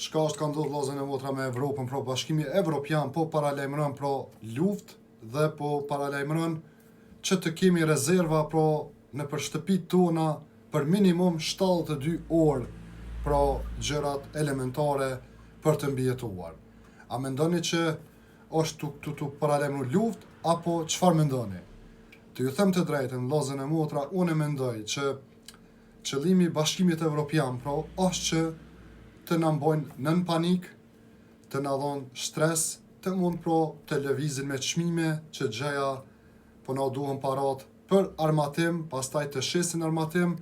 çka është ka ndodhur vëllezër e motra me Evropën, pro Bashkimi Evropian po paralajmëron pro luftë dhe po paralajmëron që të kemi rezerva pro nëpër shtëpitë tona për minimum 72 orë pro gjërat elementare për të mbijetuar. A mendoni që është tu paralajmëru luftë apo çfarë mendoni? Të ju them të drejtën, vëllezër e motra, unë mendoj që qëllimi i Bashkimit Evropian pro është që të na mbojnë nën panik, të na dhon stres, të mund pro të lëvizin me çmime që gjëja po na duhen parat për armatim, pastaj të shesin armatim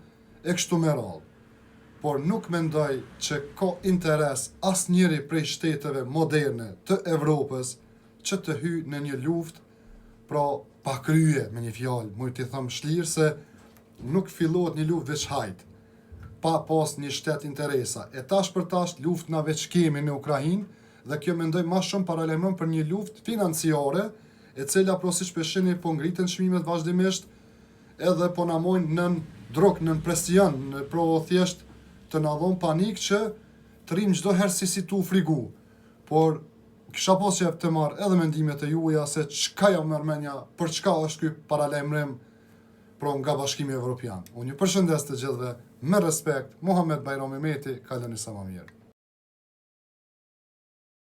e kështu me radhë. Por nuk mendoj që ka interes asnjëri prej shteteve moderne të Evropës që të hyjë në një luftë, pra pa krye me një fjalë, mund t'i them shlirë se nuk fillohet një luftë veç hajt, pa pas një shtet interesa. E tash për tash luftë na veç kemi në Ukrainë dhe kjo mendoj më shumë paralajmëron për një luftë financiare, e cila pro siç shpeshini po ngriten çmimet vazhdimisht, edhe po na mojnë nën drog, nën presion, pro thjesht të na dhon panik që të rrim çdo herë si tu frigu. Por kisha pas qef të marr edhe mendimet e juaja se çka jam në Armenia, për çka është ky paralajmërim pro nga Bashkimi Evropian. Unë ju përshëndes të gjithëve me respekt, Muhammed Bajrami Meti, kaloni sa më mirë.